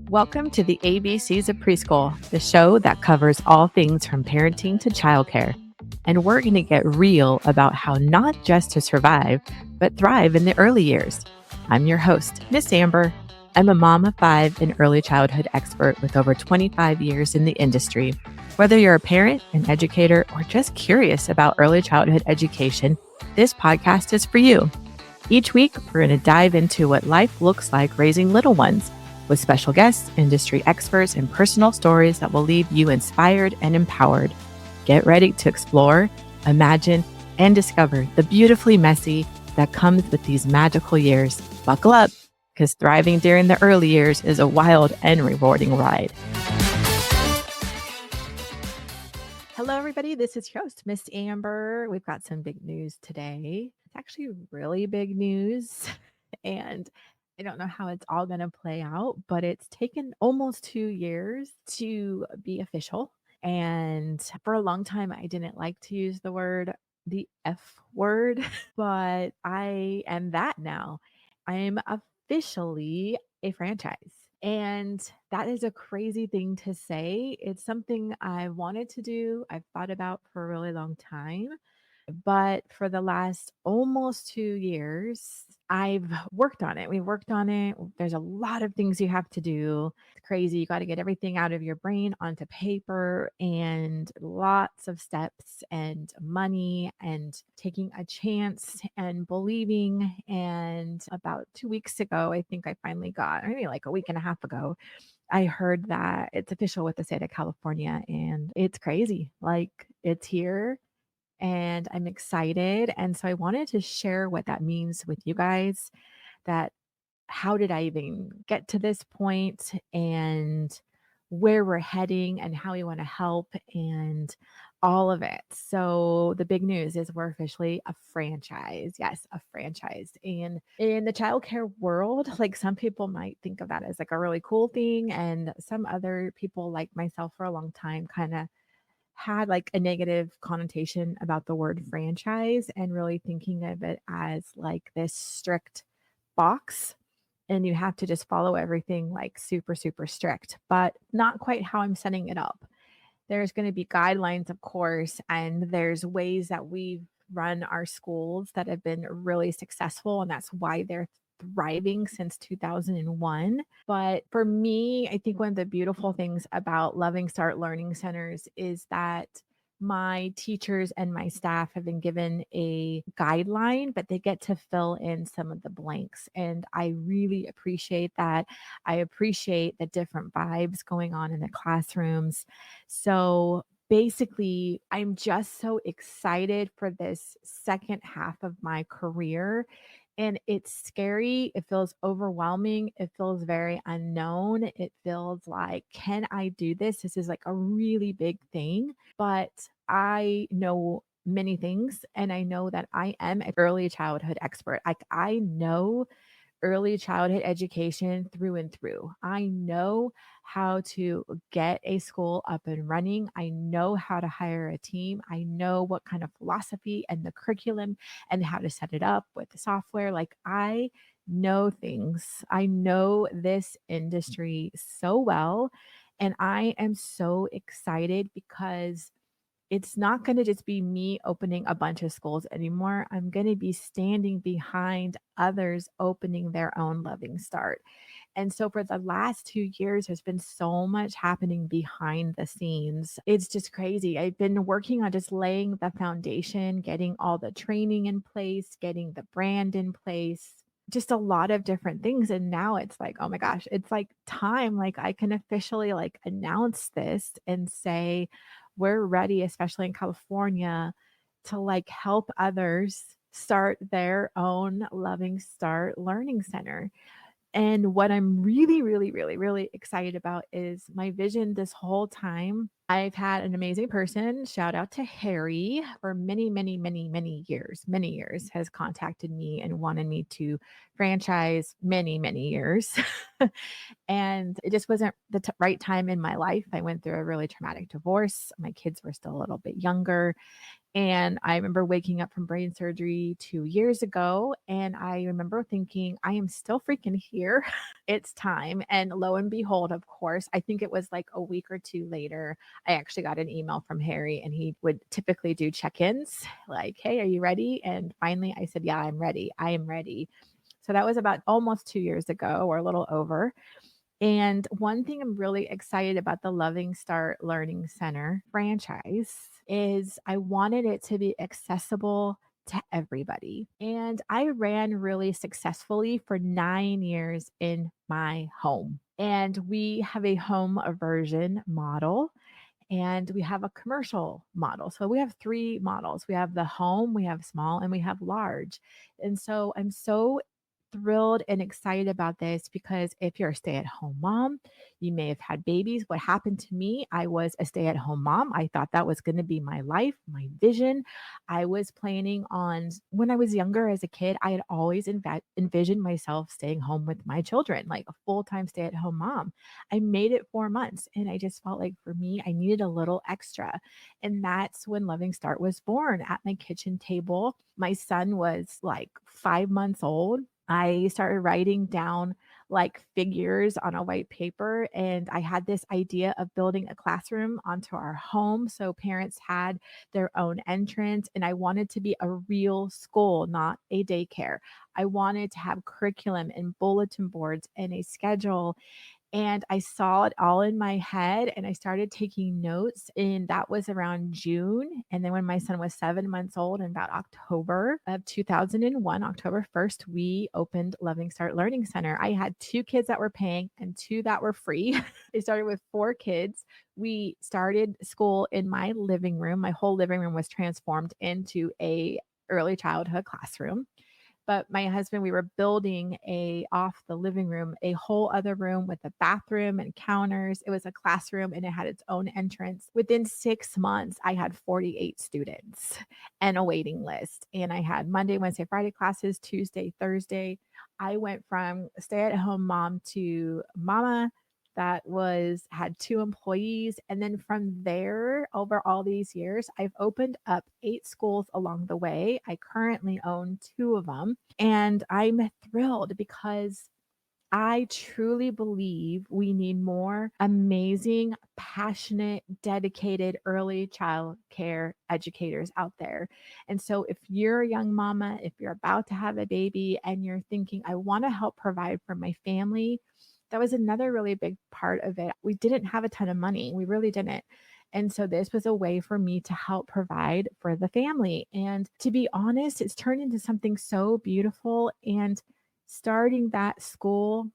Welcome to the ABCs of Preschool, the show that covers all things from parenting to childcare. And we're going to get real about how not just to survive, but thrive in the early years. I'm your host, Miss Amber. I'm a mom of 5 and early childhood expert with over 25 years in the industry. Whether you're a parent, an educator, or just curious about early childhood education, this podcast is for you. Each week, we're going to dive into what life looks like raising little ones, with special guests, industry experts, and personal stories that will leave you inspired and empowered. Get ready to explore, imagine, and discover the beautifully messy that comes with these magical years. Buckle up, because thriving during the early years is a wild and rewarding ride. Hello, everybody. This is your host, Miss Amber. We've got some big news today. It's actually really big news, and I don't know how it's all going to play out, but it's taken almost 2 years to be official. And for a long time, I didn't like to use the F word, but I am that now. I am officially a franchise. And that is a crazy thing to say. It's something I wanted to do, I've thought about for a really long time. But for the last almost 2 years, I've worked on it. We worked on it. There's a lot of things you have to do. It's crazy. You got to get everything out of your brain onto paper and lots of steps and money and taking a chance and believing. And about 2 weeks ago, I think I finally got, maybe like a week and a half ago, I heard that it's official with the state of California, and it's crazy. Like, it's here and I'm excited. And so I wanted to share what that means with you guys, that how did I even get to this point, and where we're heading and how we want to help and all of it. So the big news is we're officially a franchise. Yes, a franchise. And in the childcare world, like, some people might think of that as like a really cool thing. And some other people, like myself for a long time, kind of had like a negative connotation about the word franchise, and really thinking of it as like this strict box, and you have to just follow everything like super, super strict, but not quite how I'm setting it up. There's going to be guidelines, of course, and there's ways that we've run our schools that have been really successful, and that's why they're thriving since 2001. But for me, I think one of the beautiful things about Loving Start Learning Centers is that my teachers and my staff have been given a guideline, but they get to fill in some of the blanks. And I really appreciate that. I appreciate the different vibes going on in the classrooms. So basically, I'm just so excited for this second half of my career. And it's scary. It feels overwhelming. It feels very unknown. It feels like, can I do this? This is like a really big thing. But I know many things, and I know that I am an early childhood expert. Like, I know early childhood education through and through. I know how to get a school up and running. I know how to hire a team. I know what kind of philosophy and the curriculum and how to set it up with the software. Like, I know things. I know this industry so well. And I am so excited because it's not going to just be me opening a bunch of schools anymore. I'm going to be standing behind others opening their own Loving Start. And so for the last 2 years, there's been so much happening behind the scenes. It's just crazy. I've been working on just laying the foundation, getting all the training in place, getting the brand in place, just a lot of different things. And now it's like, oh my gosh, it's like time. Like, I can officially like announce this and say, we're ready, especially in California, to like help others start their own Loving Start Learning Center. And what I'm really, really, really, really excited about is my vision this whole time. I've had an amazing person, shout out to Harry, for many, many, many, many years has contacted me and wanted me to franchise many, many years. And it just wasn't the right time in my life. I went through a really traumatic divorce. My kids were still a little bit younger. And I remember waking up from brain surgery 2 years ago, and I remember thinking, I am still freaking here. It's time. And lo and behold, of course, I think it was like a week or two later, I actually got an email from Harry, and he would typically do check ins like, hey, are you ready? And finally I said, yeah, I'm ready. I am ready. So that was about almost 2 years ago or a little over. And one thing I'm really excited about the Loving Start Learning Center franchise is I wanted it to be accessible to everybody. And I ran really successfully for 9 years in my home. And we have a home aversion model and we have a commercial model. So we have three models. We have the home, we have small, and we have large. And so I'm so thrilled and excited about this because if you're a stay at home mom, you may have had babies. What happened to me, I was a stay at home mom. I thought that was going to be my life, my vision. I was planning on, when I was younger as a kid, I had always envisioned myself staying home with my children, like a full time stay at home mom. I made it 4 months and I just felt like for me, I needed a little extra. And that's when Loving Start was born at my kitchen table. My son was like 5 months old. I started writing down like figures on a white paper, and I had this idea of building a classroom onto our home so parents had their own entrance. And I wanted to be a real school, not a daycare. I wanted to have curriculum and bulletin boards and a schedule, and I saw it all in my head and I started taking notes. And that was around June. And then when my son was 7 months old, in about October of 2001, October 1st, we opened Loving Start Learning Center. I had two kids that were paying and two that were free. I started with four kids. We started school in my living room. My whole living room was transformed into a early childhood classroom. But my husband, we were building a off the living room, a whole other room with a bathroom and counters. It was a classroom and it had its own entrance. Within 6 months, I had 48 students and a waiting list. And I had Monday, Wednesday, Friday classes, Tuesday, Thursday. I went from stay at home mom to mama that was had two employees, and then from there over all these years I've opened up 8 schools along the way. I currently own two of them, and I'm thrilled because I truly believe we need more amazing, passionate, dedicated early child care educators out there. And so, if you're a young mama, if you're about to have a baby and you're thinking, I want to help provide for my family, that was another really big part of it. We didn't have a ton of money, we really didn't. And so this was a way for me to help provide for the family. And to be honest, it's turned into something so beautiful. And starting that school,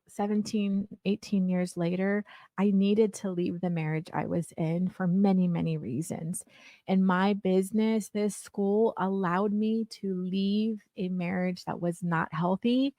17, 18 years later, I needed to leave the marriage I was in for many, many reasons. And my business, this school, allowed me to leave a marriage that was not healthy,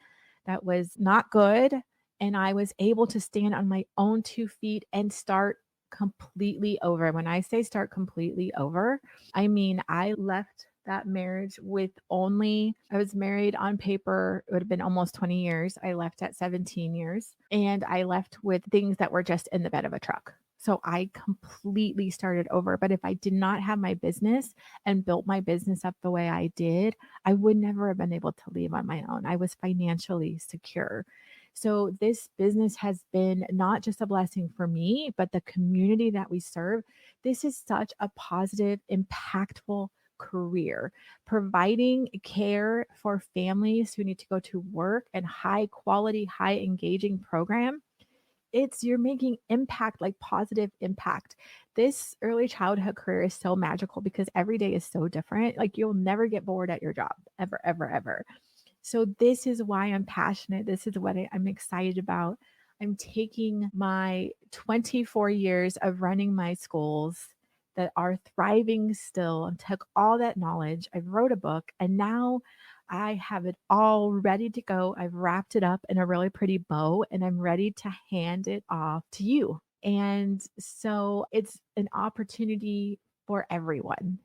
that was not good. And I was able to stand on my own 2 feet and start completely over. When I say start completely over, I mean I left that marriage with only, I was married on paper, it would have been almost 20 years. I left at 17 years and I left with things that were just in the bed of a truck. So I completely started over. But if I did not have my business and built my business up the way I did, I would never have been able to leave on my own. I was financially secure. So this business has been not just a blessing for me, but the community that we serve. This is such a positive, impactful career, providing care for families who need to go to work and high quality, high engaging program. It's you're making impact, like positive impact. This early childhood career is so magical because every day is so different. Like you'll never get bored at your job, ever, ever, ever. So this is why I'm passionate. This is what I'm excited about. I'm taking my 24 years of running my schools that are thriving still and took all that knowledge. I wrote a book and now I have it all ready to go. I've wrapped it up in a really pretty bow and I'm ready to hand it off to you. And so it's an opportunity for everyone.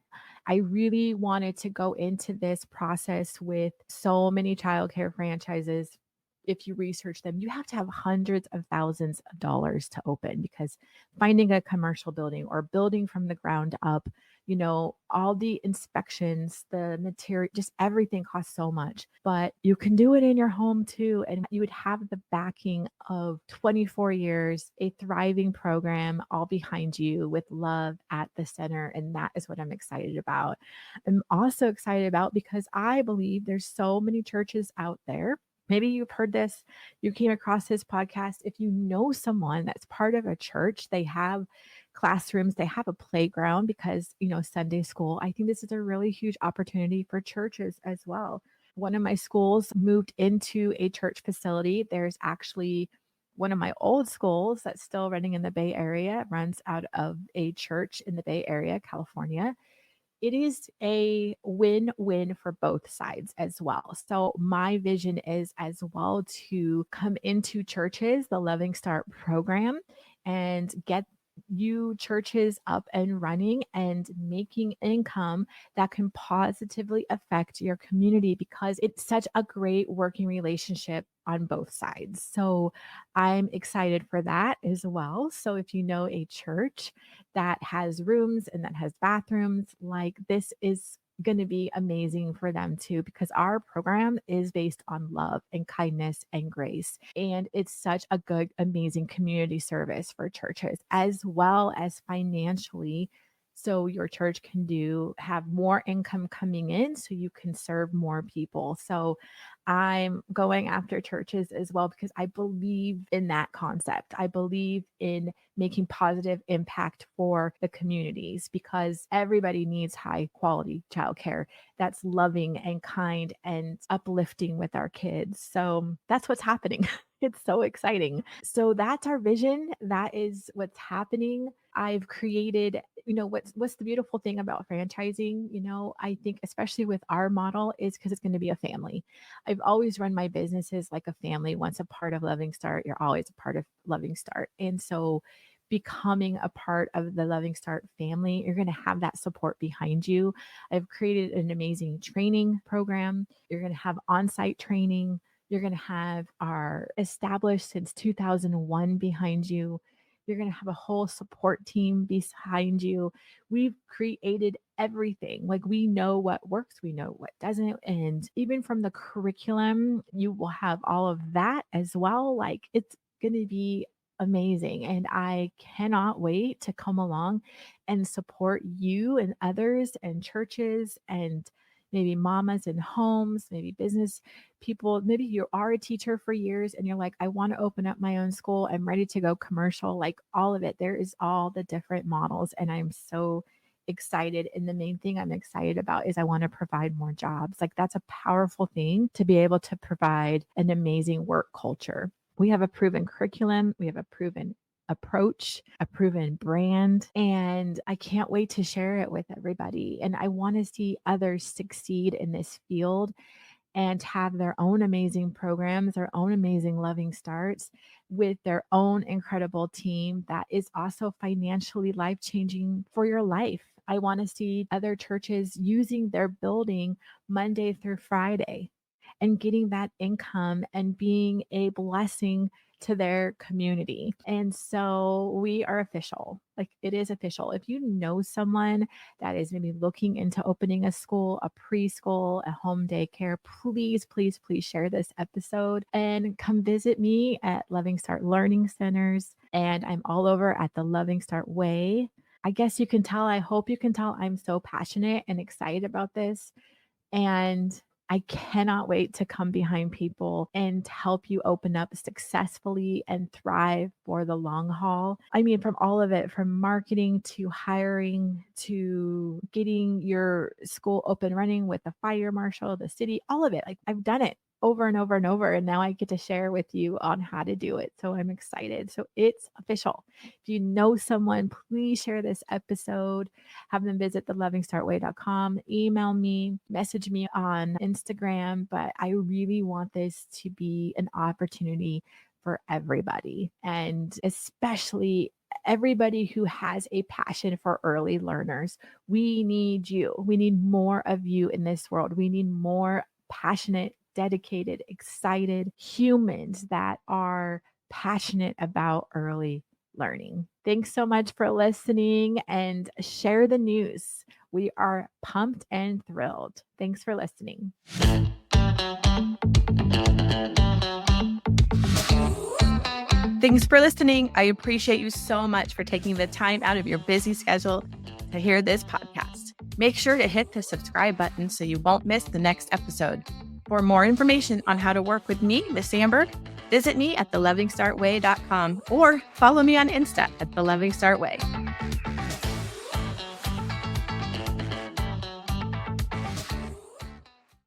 I really wanted to go into this process with so many childcare franchises. If you research them, you have to have hundreds of thousands of dollars to open because finding a commercial building or building from the ground up, All the inspections, the material, just everything costs so much. But you can do it in your home too. And you would have the backing of 24 years, a thriving program all behind you with love at the center. And that is what I'm excited about. I'm also excited about because I believe there's so many churches out there. Maybe you've heard this, you came across this podcast. If you know someone that's part of a church, they have classrooms, they have a playground because, Sunday school, I think this is a really huge opportunity for churches as well. One of my schools moved into a church facility. There's actually one of my old schools that's still running in the Bay Area, runs out of a church in the Bay Area, California. It is a win-win for both sides as well. So my vision is as well to come into churches, the Loving Start program, and get you churches up and running and making income that can positively affect your community because it's such a great working relationship on both sides. So I'm excited for that as well. So if you know a church that has rooms and that has bathrooms, like this is going to be amazing for them too, because our program is based on love and kindness and grace. And it's such a good, amazing community service for churches as well as financially. So your church can have more income coming in so you can serve more people. So I'm going after churches as well because I believe in that concept. I believe in making positive impact for the communities because everybody needs high quality childcare that's loving and kind and uplifting with our kids. So that's what's happening. It's so exciting. So that's our vision. That is what's happening. I've created, what's the beautiful thing about franchising, I think especially with our model is because it's going to be a family. I've always run my businesses like a family. Once a part of Loving Start, you're always a part of Loving Start. And so becoming a part of the Loving Start family, you're going to have that support behind you. I've created an amazing training program. You're going to have on-site training. You're going to have our established since 2001 behind you. You're going to have a whole support team behind you. We've created everything. Like we know what works, we know what doesn't. And even from the curriculum, you will have all of that as well. Like it's going to be amazing. And I cannot wait to come along and support you and others and churches and maybe mamas in homes, maybe business people. Maybe you are a teacher for years and you're like, I want to open up my own school. I'm ready to go commercial, like all of it. There is all the different models. And I'm so excited. And the main thing I'm excited about is I want to provide more jobs. Like that's a powerful thing to be able to provide an amazing work culture. We have a proven curriculum. We have a proven approach, a proven brand, and I can't wait to share it with everybody. And I want to see others succeed in this field and have their own amazing programs, their own amazing loving starts with their own incredible team that is also financially life-changing for your life. I want to see other churches using their building Monday through Friday and getting that income and being a blessing to their community. And so we are official. Like it is official. If you know someone that is maybe looking into opening a school, a preschool, a home daycare, please, please, please share this episode and come visit me at Loving Start Learning Centers. And I'm all over at the Loving Start Way. I guess you can tell, I hope you can tell I'm so passionate and excited about this. And I cannot wait to come behind people and help you open up successfully and thrive for the long haul. I mean, from all of it, from marketing to hiring to getting your school up and running with the fire marshal, the city, all of it. Like I've done it over and over and over. And now I get to share with you on how to do it. So I'm excited. So it's official. If you know someone, please share this episode. Have them visit thelovingstartway.com, email me, message me on Instagram. But I really want this to be an opportunity for everybody, and especially everybody who has a passion for early learners. We need you. We need more of you in this world. We need more passionate, dedicated, excited humans that are passionate about early learning. Thanks so much for listening and share the news. We are pumped and thrilled. Thanks for listening. Thanks for listening. I appreciate you so much for taking the time out of your busy schedule to hear this podcast. Make sure to hit the subscribe button so you won't miss the next episode. For more information on how to work with me, Miss Amber, visit me at thelovingstartway.com or follow me on Insta at thelovingstartway.